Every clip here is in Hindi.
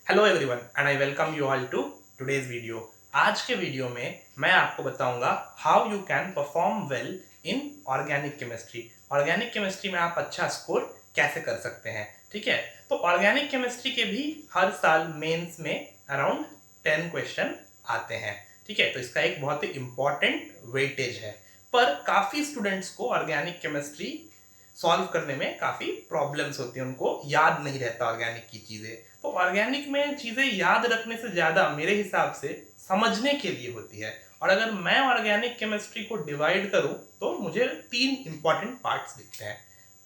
Hello everyone and I welcome you all to today's video. आज के वीडियो में मैं आपको बताऊंगा how you can perform well in organic chemistry. Organic chemistry में आप अच्छा स्कोर कैसे कर सकते हैं, ठीक है। तो ऑर्गेनिक केमिस्ट्री के भी हर साल मेंस में अराउंड 10 क्वेश्चन आते हैं, ठीक है। तो इसका एक बहुत ही इंपॉर्टेंट वेटेज है, पर काफ़ी स्टूडेंट्स को ऑर्गेनिक केमिस्ट्री सॉल्व करने में काफ़ी प्रॉब्लम्स होती हैं, उनको याद नहीं रहता ऑर्गेनिक की चीज़ें। तो ऑर्गेनिक में चीज़ें याद रखने से ज़्यादा मेरे हिसाब से समझने के लिए होती है। और अगर मैं ऑर्गेनिक केमिस्ट्री को डिवाइड करूं तो मुझे 3 इंपॉर्टेंट पार्ट्स दिखते हैं।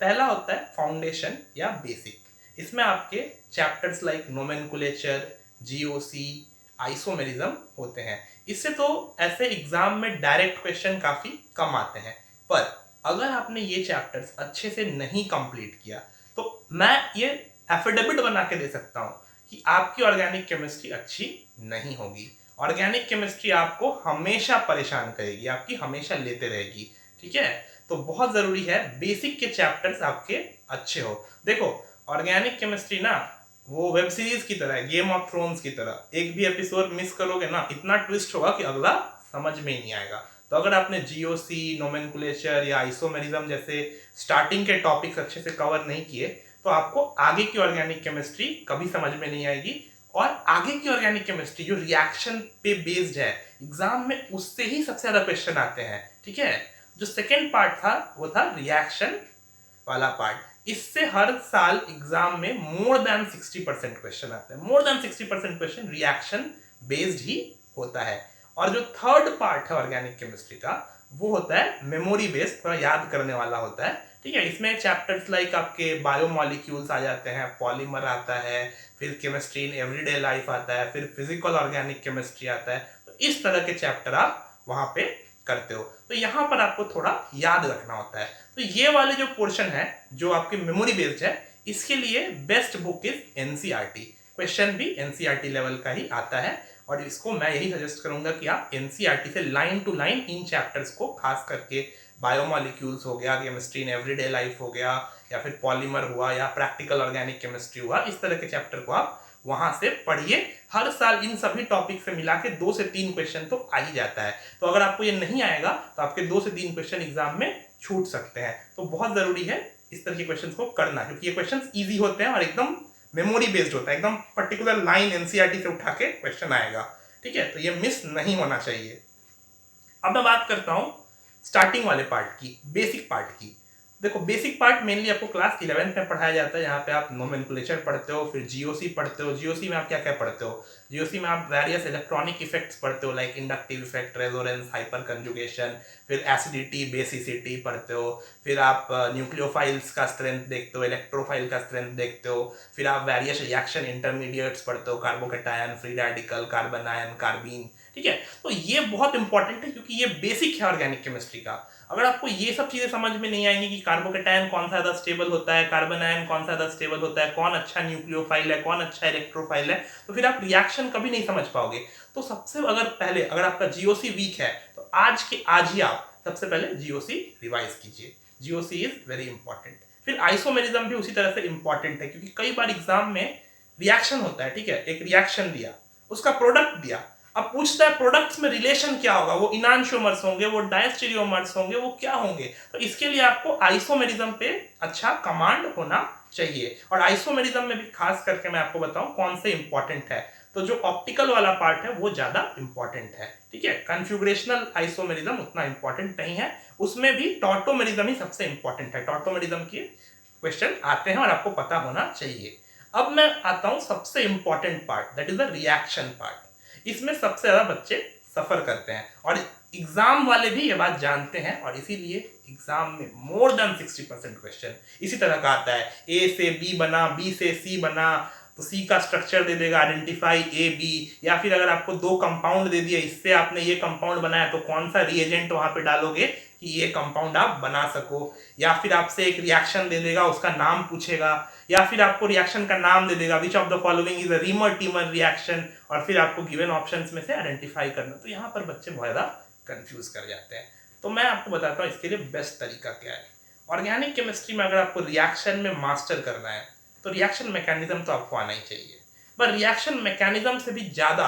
पहला होता है फाउंडेशन या बेसिक। इसमें आपके chapters like nomenclature, GOC, isomerism होते हैं। इससे तो ऐसे एग्जाम में डायरेक्ट क्वेश्चन काफ़ी कम आते हैं, पर अगर आपने ये चैप्टर्स अच्छे से नहीं कंप्लीट किया तो मैं ये एफिडेविट बना के दे सकता हूँ कि आपकी ऑर्गेनिक केमिस्ट्री अच्छी नहीं होगी। ऑर्गेनिक केमिस्ट्री आपको हमेशा परेशान करेगी, आपकी हमेशा लेते रहेगी, ठीक है। तो बहुत ज़रूरी है बेसिक के चैप्टर्स आपके अच्छे हो। देखो, ऑर्गेनिक केमिस्ट्री ना वो वेब सीरीज की तरह है, गेम ऑफ थ्रोन्स की तरह। एक भी एपिसोड मिस करोगे ना, इतना ट्विस्ट होगा कि अगला समझ में ही नहीं आएगा। तो अगर आपने जीओसी, नोमेनक्लेचर या आइसोमेरिज्म जैसे स्टार्टिंग के टॉपिक्स अच्छे से कवर नहीं किए तो आपको आगे की ऑर्गेनिक केमिस्ट्री कभी समझ में नहीं आएगी। और आगे की ऑर्गेनिक केमिस्ट्री जो रिएक्शन पे बेस्ड है, एग्जाम में उससे ही सबसे ज्यादा क्वेश्चन आते हैं, ठीक है। जो सेकेंड पार्ट था वो था रिएक्शन वाला पार्ट। इससे हर साल एग्जाम में मोर देन 60% क्वेश्चन आते हैं। More than 60% question reaction based ही होता है। और जो थर्ड पार्ट है ऑर्गेनिक केमिस्ट्री का वो होता है मेमोरी बेस्ड, थोड़ा याद करने वाला होता है, ठीक है। इसमें चैप्टर्स लाइक आपके बायोमॉलिक्यूल्स आ जाते हैं, पॉलीमर आता है, फिर केमिस्ट्री इन एवरीडे लाइफ आता है, फिर फिजिकल ऑर्गेनिक केमिस्ट्री आता है। तो इस तरह के चैप्टर आप वहां पे करते हो, तो यहाँ पर आपको थोड़ा याद रखना होता है। तो ये वाले जो पोर्शन है जो आपके मेमोरी बेस्ड है, इसके लिए best book is NCERT. Question भी एनसीईआरटी लेवल का ही आता है और इसको मैं यही सजेस्ट करूंगा कि आप एनसीईआरटी से line to line in chapters को, खास करके बायोमॉलिक्यूल्स हो गया, केमिस्ट्री इन एवरीडे लाइफ हो गया, या फिर पॉलीमर हुआ, या प्रैक्टिकल ऑर्गेनिक केमिस्ट्री हुआ, इस तरह के चैप्टर को आप वहां से पढ़िए। हर साल इन सभी टॉपिक से मिला के 2 से 3 क्वेश्चन तो आ ही जाता है। तो अगर आपको ये नहीं आएगा तो आपके 2 से 3 क्वेश्चन एग्जाम में छूट सकते हैं। तो बहुत जरूरी है इस तरह के क्वेश्चन को करना, क्योंकि ये क्वेश्चन ईजी होते हैं और एकदम मेमोरी बेस्ड होता है, एकदम पर्टिकुलर लाइन एनसीईआरटी से उठा के क्वेश्चन आएगा, ठीक है। तो ये मिस नहीं होना चाहिए। अब मैं बात करता हूं स्टार्टिंग वाले पार्ट की, बेसिक पार्ट की। देखो, बेसिक पार्ट मेनली आपको क्लास 11th में पढ़ाया जाता है। यहाँ पे आप नोमेनक्लेचर पढ़ते हो, फिर जीओसी पढ़ते हो। जीओसी में आप क्या क्या पढ़ते हो? जीओसी में आप वेरियस इलेक्ट्रॉनिक इफेक्ट्स पढ़ते हो, like inductive effect, resonance, hyper conjugation, फिर एसिडिटी, बेसिसिटी पढ़ते हो। फिर आप न्यूक्लियोफाइल्स का स्ट्रेंथ देखते हो, इलेक्ट्रोफाइल का स्ट्रेंथ देखते हो। फिर आप वेरियस रिएक्शन इंटरमीडिएट्स पढ़ते हो, carbocation, free radical, carbon ion, carbene, ठीक है। तो ये बहुत इंपॉर्टेंट है क्योंकि ये बेसिक है ऑर्गेनिक केमिस्ट्री का। अगर आपको ये सब चीजें समझ में नहीं आएंगी कि कार्बोकेटायन कौन सा ज्यादा स्टेबल होता है, कार्बन आयन कौन सा ज्यादा स्टेबल होता है, कौन अच्छा न्यूक्लियोफाइल है, कौन अच्छा इलेक्ट्रोफाइल है, तो फिर आप रिएक्शन कभी नहीं समझ पाओगे। तो सबसे अगर आपका जीओसी वीक है तो आज के आज ही आप सबसे पहले जीओसी रिवाइज कीजिए। GOC is very important. फिर आइसोमेरिज्म भी उसी तरह से इंपॉर्टेंट है, क्योंकि कई बार एग्जाम में रिएक्शन होता है, ठीक है। एक रिएक्शन दिया, उसका प्रोडक्ट दिया, अब पूछता है प्रोडक्ट्स में रिलेशन क्या होगा, वो इनांशियोमर्स होंगे, वो डायस्टेरियोमर्स होंगे, वो क्या होंगे। तो इसके लिए आपको आइसोमेरिज्म पे अच्छा कमांड होना चाहिए। और आइसोमेरिज्म में भी खास करके मैं आपको बताऊं कौन से इंपॉर्टेंट है। तो जो ऑप्टिकल वाला पार्ट है वो ज्यादा इंपॉर्टेंट है, ठीक है। कन्फ्यूग्रेशनल आइसोमेरिज्म उतना इंपॉर्टेंट नहीं है, उसमें भी टॉटोमेरिज्म ही सबसे इंपॉर्टेंट है। टॉटोमेरिज्म के क्वेश्चन आते हैं और आपको पता होना चाहिए। अब मैं आता हूं सबसे important part, that is the reaction part. इसमें सबसे ज्यादा बच्चे सफर करते हैं और एग्जाम वाले भी ये बात जानते हैं, और इसीलिए एग्जाम में मोर देन 60% क्वेश्चन इसी तरह का आता है। ए से बी बना, बी से सी बना, तो सी का स्ट्रक्चर दे देगा, आइडेंटिफाई ए बी। या फिर अगर आपको 2 कंपाउंड दे दिया, इससे आपने ये कंपाउंड बनाया, तो कौन सा रिएजेंट वहां पे डालोगे कि ये कंपाउंड आप बना सको। या फिर आपसे एक रिएक्शन दे देगा, उसका नाम पूछेगा, या फिर आपको रिएक्शन का नाम दे देगा, which of the following is a reamer teamer reaction, और फिर आपको गिवन ऑप्शंस में से आइडेंटिफाई करना। तो यहाँ पर बच्चे बहुत ज़्यादा कंफ्यूज कर जाते हैं। तो मैं आपको बताता हूँ इसके लिए बेस्ट तरीका क्या है। ऑर्गेनिक केमिस्ट्री में अगर आपको रिएक्शन में मास्टर करना है तो रिएक्शन मैकेनिज्म तो आपको आना ही चाहिए। पर रिएक्शन मैकेनिज्म से भी ज्यादा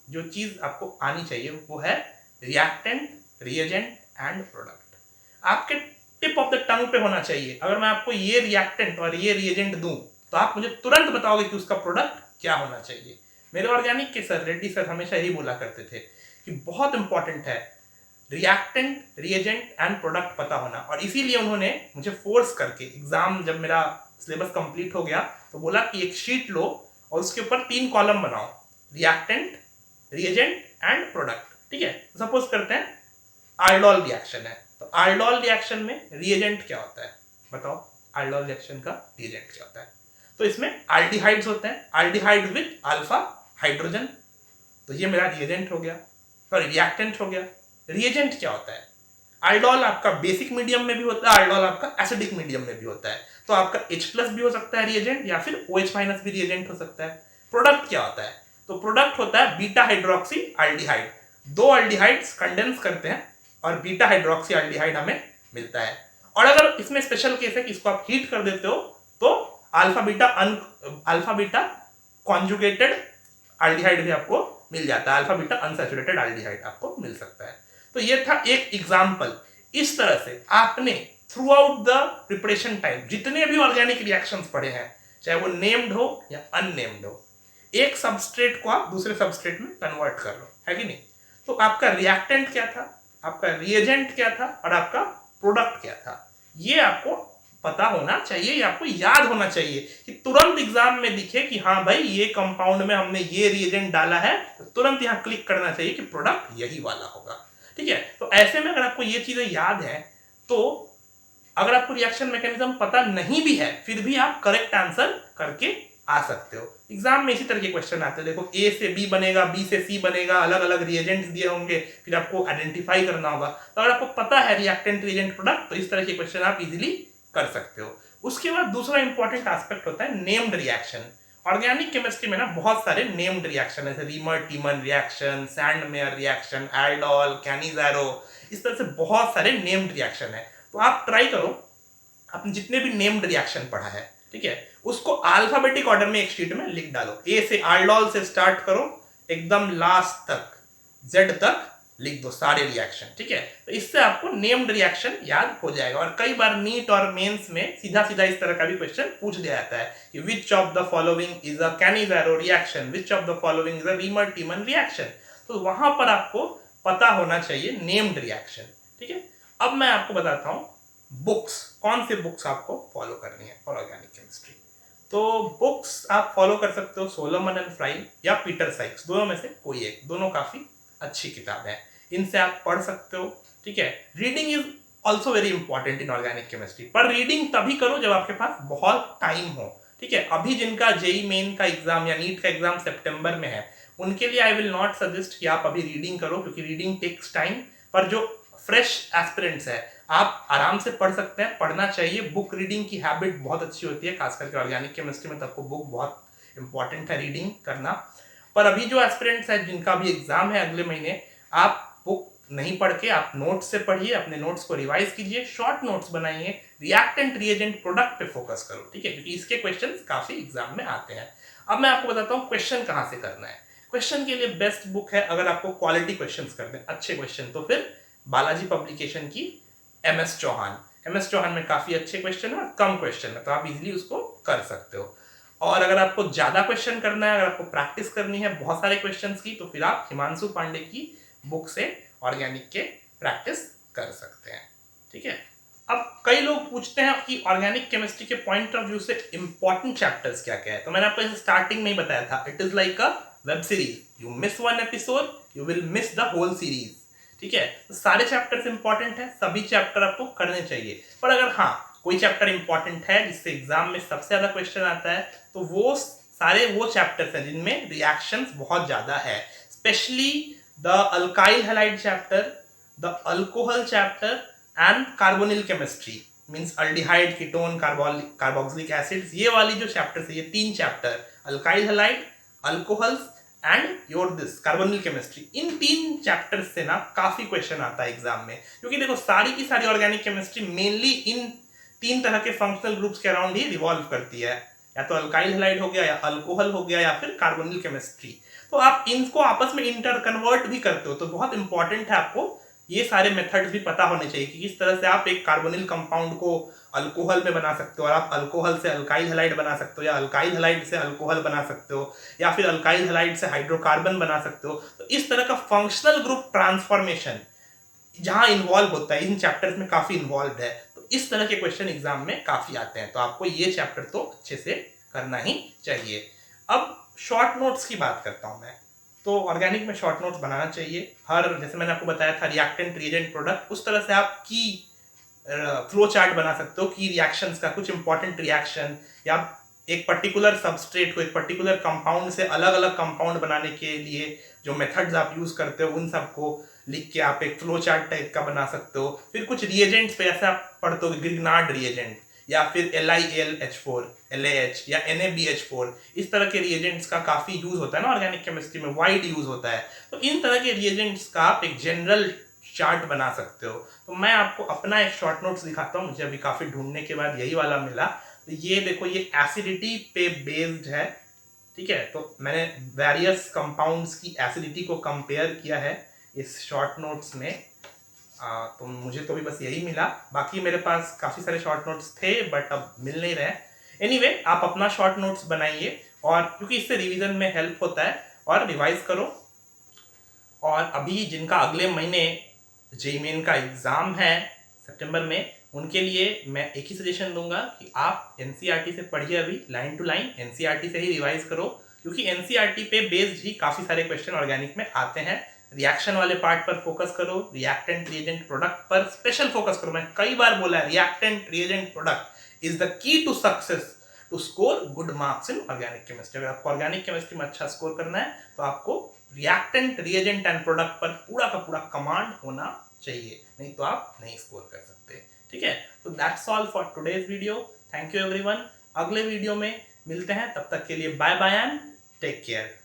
जो चीज आपको आनी चाहिए वो है रिएक्टेंट, रिएजेंट एंड प्रोडक्ट। आपके टिप ऑफ द टंग पे होना चाहिए। अगर मैं आपको ये रिएक्टेंट और ये रिएजेंट दूं तो आप मुझे तुरंत बताओगे कि उसका प्रोडक्ट क्या होना चाहिए। मेरे ऑर्गेनिक के सर रेड्डी सर हमेशा यही बोला करते थे कि बहुत इंपॉर्टेंट है रिएक्टेंट, रिएजेंट एंड प्रोडक्ट पता होना। और इसीलिए उन्होंने मुझे फोर्स करके एग्जाम जब मेरा सिलेबस कंप्लीट हो गया तो बोला कि एक शीट लो और उसके ऊपर 3 कॉलम बनाओ, रिएक्टेंट, रिएजेंट एंड प्रोडक्ट। ठीक है, सपोज करते हैं आल्डोल रिएक्शन है, तो आल्डोल रिएक्शन में रिएजेंट क्या होता है बताओ। आल्डोल रिएक्शन का रिएजेंट क्या होता है? तो इसमें आल्डिहाइड्स होते हैं, आल्डिहाइड विद अल्फा हाइड्रोजन, तो ये मेरा रिएजेंट हो गया, सॉरी रिएक्टेंट हो गया। रिएजेंट क्या होता है? आल्डोल आपका बेसिक मीडियम में भी होता है, आल्डोल आपका एसिडिक मीडियम में भी होता है, तो आपका H+ भी हो सकता है रिएजेंट या फिर OH- भी रिएजेंट हो सकता है। प्रोडक्ट क्या होता है? तो प्रोडक्ट होता है beta hydroxy aldehyde. 2 aldehydes condense करते हैं और बीटा हाइड्रोक्सी अल्डिहाइड हमें मिलता है। और अगर इसमें स्पेशल केस है कि इसको आप हीट कर देते हो तो अल्फा बीटा कॉन्जुगेटेड अल्डिहाइड भी आपको मिल जाता है, अल्फा बीटा अनसैचुरेटेड अल्डिहाइड आपको मिल सकता है। तो ये था एक एग्जांपल। इस तरह से आपने through out the preparation time जितने भी ऑर्गेनिक रिएक्शंस पढ़े हैं, चाहे वो नेम्ड हो या अननेम्ड हो, एक सबस्ट्रेट को आप दूसरे सबस्ट्रेट में कन्वर्ट कर लो, है कि नहीं? तो आपका रिएक्टेंट क्या था, आपका रिएजेंट क्या था और आपका प्रोडक्ट क्या था, ये आपको पता होना चाहिए, ये आपको याद होना चाहिए कि तुरंत एग्जाम में दिखे कि हाँ भाई ये कंपाउंड में हमने ये रिएजेंट डाला है, तो तुरंत यहाँ क्लिक करना चाहिए कि प्रोडक्ट यही वाला होगा। ठीक है, तो ऐसे में अगर आपको ये चीजें याद है तो अगर आपको रिएक्शन मैकेनिज्म पता नहीं भी है फिर भी आप करेक्ट आंसर करके आ सकते हो। एग्जाम में इसी तरह के क्वेश्चन आते हैं, देखो A से B बनेगा, B से C बनेगा, अलग अलग रिएजेंट्स दिए होंगे, फिर आपको आइडेंटिफाई करना होगा। तो अगर आपको पता है रिएक्टेंट, रिएजेंट, प्रोडक्ट, तो इस तरह के क्वेश्चन आप इजीली कर सकते हो। उसके बाद दूसरा इंपॉर्टेंट एस्पेक्ट होता है नेम्ड रिएक्शन। ऑर्गेनिक केमिस्ट्री में ना बहुत सारे नेम्ड रिएक्शन है, जैसे Reimer Tiemann reaction, Sandmeyer reaction, aldol, Cannizzaro, इस तरह से बहुत सारे नेम्ड रिएक्शन है। तो आप ट्राई करो, आपने जितने भी नेम्ड रिएक्शन पढ़ा है, ठीक है, उसको अल्फाबेटिक ऑर्डर में एक शीट में लिख डालो। ए से आल्डोल से स्टार्ट करो, एकदम लास्ट तक जेड तक लिख दो सारे रिएक्शन। ठीक है, तो इससे आपको नेम्ड रिएक्शन याद हो जाएगा। और कई बार नीट और मेंस में सीधा सीधा इस तरह का भी क्वेश्चन पूछ दिया जाता है कि which of the following is a Cannizzaro reaction, which of the following is a reamer Tiemann reaction. तो वहां पर आपको पता होना चाहिए नेम्ड रिएक्शन। ठीक है, अब मैं आपको बताता हूं बुक्स, कौन से बुक्स आपको फॉलो करनी है फॉर ऑर्गेनिक केमिस्ट्री। तो बुक्स आप फॉलो कर सकते हो सोलोमन एंड फ्राई या पीटर साइक्स, दोनों में से कोई एक, दोनों काफी अच्छी किताब है, इनसे आप पढ़ सकते हो। ठीक है, reading is also very important in organic chemistry, पर रीडिंग तभी करो जब आपके पास बहुत टाइम हो। ठीक है, अभी जिनका जेई मेन का एग्जाम या नीट का एग्जाम सितंबर में है, उनके लिए आई विल नॉट सजेस्ट कि आप अभी रीडिंग करो, क्योंकि रीडिंग टेक्स टाइम। पर जो फ्रेश एस्पिरेंट्स है आप आराम से पढ़ सकते हैं, पढ़ना चाहिए। बुक रीडिंग की हैबिट बहुत अच्छी होती है, खास करके ऑर्गेनिक केमिस्ट्री में तो आपको बुक बहुत इंपॉर्टेंट है रीडिंग करना। पर अभी जो एस्पिरेंट्स है जिनका भी एग्जाम है अगले महीने, आप बुक नहीं पढ़ के आप नोट्स से पढ़िए, अपने नोट्स को रिवाइज कीजिए, शॉर्ट नोट्स बनाइए, रिएक्टेंट, रिएजेंट, प्रोडक्ट पे फोकस करो। ठीक है, क्योंकि इसके क्वेश्चन काफी एग्जाम में आते हैं। अब मैं आपको बताता हूँ क्वेश्चन कहाँ से करना है। क्वेश्चन के लिए बेस्ट बुक है, अगर आपको क्वालिटी क्वेश्चन करने अच्छे क्वेश्चन, तो फिर बालाजी पब्लिकेशन की MS चौहान में काफी अच्छे क्वेश्चन है और कम क्वेश्चन है, तो आप इजीली उसको कर सकते हो। और अगर आपको ज्यादा क्वेश्चन करना है, अगर आपको प्रैक्टिस करनी है बहुत सारे क्वेश्चंस की, तो फिर आप हिमांशु पांडे की बुक से ऑर्गेनिक के प्रैक्टिस कर सकते हैं। ठीक है, अब कई लोग पूछते हैं कि ऑर्गेनिक केमिस्ट्री के पॉइंट ऑफ व्यू से इंपॉर्टेंट चैप्टर्स क्या क्या है। तो मैंने आपको स्टार्टिंग में ही बताया था, it is like a web series, you miss one episode you will miss the whole series. ठीक है, तो सारे चैप्टर्स इंपॉर्टेंट है, सभी चैप्टर आपको करने चाहिए। पर अगर हाँ कोई चैप्टर इंपॉर्टेंट है जिससे एग्जाम में सबसे ज्यादा क्वेश्चन आता है, तो वो सारे वो चैप्टर्स हैं जिनमें रिएक्शंस बहुत ज्यादा है, specially the alkyl halide chapter, the alcohol chapter and carbonyl chemistry, means aldehyde, ketone, carboxylic acids, ये वाली जो चैप्टर्स है, ये 3 chapter alkyl halide, alcohols and your this carbonyl chemistry, in 3 chapters से ना काफी क्वेश्चन आता है एग्जाम में। क्योंकि देखो सारी की सारी ऑर्गेनिक केमिस्ट्री मेनली इन 3 तरह के फंक्शनल ग्रुप्स के अराउंड ही रिवॉल्व करती है, या तो अल्काइल हैलाइड हो गया, या अल्कोहल हो गया, या फिर कार्बोनिल केमिस्ट्री। तो आप इनको आपस में इंटर कन्वर्ट भी करते हो, तो बहुत इंपॉर्टेंट है आपको ये सारे मेथड्स भी पता होने चाहिए कि किस तरह से आप एक कार्बोनिल कंपाउंड को अल्कोहल में बना सकते हो, और आप अल्कोहल से अल्काइल हैलाइड बना सकते हो, या अल्काइल हैलाइड से अल्कोहल बना सकते हो, या फिर अल्काइल हैलाइड से हाइड्रोकार्बन बना सकते हो। तो इस तरह का फंक्शनल ग्रुप ट्रांसफॉर्मेशन जहां इन्वॉल्व होता है, इन चैप्टर्स में काफी इन्वॉल्व है, तो इस तरह के क्वेश्चन एग्जाम में काफी आते हैं, तो आपको ये चैप्टर तो अच्छे से करना ही चाहिए। अब शॉर्ट नोट्स की बात करता हूं मैं। तो ऑर्गेनिक में शॉर्ट नोट्स बनाना चाहिए हर, जैसे मैंने आपको बताया था रिएक्टेंट रिएजेंट प्रोडक्ट, उस तरह से आप की फ्लो चार्ट बना सकते हो की रिएक्शंस का, कुछ इंपॉर्टेंट रिएक्शन, या एक पर्टिकुलर सबस्ट्रेट को एक पर्टिकुलर कंपाउंड से अलग अलग कंपाउंड बनाने के लिए जो मेथड्स आप यूज करते हो उन सबको लिख के आप एक फ्लो चार्ट टाइप का बना सकते हो। फिर कुछ रिएजेंट्स पे ऐसे आप पढ़ते हो, ग्रिग्नार्ड रिएजेंट, या फिर LiAlH4 LaH या NaBH4, इस तरह के रिएजेंट्स का काफी यूज होता है ना ऑर्गेनिक केमिस्ट्री में, वाइड यूज होता है। तो इन तरह के रिएजेंट्स का आप एक जनरल चार्ट बना सकते हो। तो मैं आपको अपना एक शॉर्ट नोट्स दिखाता हूँ, मुझे अभी काफी ढूंढने के बाद यही वाला मिला। तो ये देखो, ये एसिडिटी पे बेस्ड है, ठीक है। तो मैंने वेरियस कंपाउंड्स की एसिडिटी को कंपेयर किया है इस शॉर्ट नोट्स में। तो मुझे तो भी बस यही मिला, बाकी मेरे पास काफ़ी सारे शॉर्ट नोट्स थे बट अब मिल नहीं रहे। एनीवे, आप अपना शॉर्ट नोट्स बनाइए, और क्योंकि इससे रिवीजन में हेल्प होता है, और रिवाइज करो। और अभी जिनका अगले महीने जेईई मेन का एग्ज़ाम है सितंबर में, उनके लिए मैं एक ही सजेशन दूंगा कि आप एनसीईआरटी से पढ़िए, अभी लाइन टू लाइन एनसीईआरटी से ही रिवाइज करो, क्योंकि एनसीईआरटी पे बेस्ड ही काफ़ी सारे क्वेश्चन ऑर्गेनिक में आते हैं। रिएक्शन वाले पार्ट पर फोकस करो, रिएक्टेंट रिएजेंट प्रोडक्ट पर स्पेशल फोकस करो। मैं कई बार बोला है, reactant reagent product is the key to success to score good marks in organic chemistry. अगर आपको ऑर्गेनिक केमिस्ट्री में अच्छा स्कोर करना है तो आपको रिएक्टेंट रिएजेंट एंड प्रोडक्ट पर पूरा का पूरा कमांड होना चाहिए, नहीं तो आप नहीं स्कोर कर सकते। ठीक है, तो that's all for today's video. Thank you everyone. अगले वीडियो में मिलते हैं, तब तक के लिए bye bye and take care.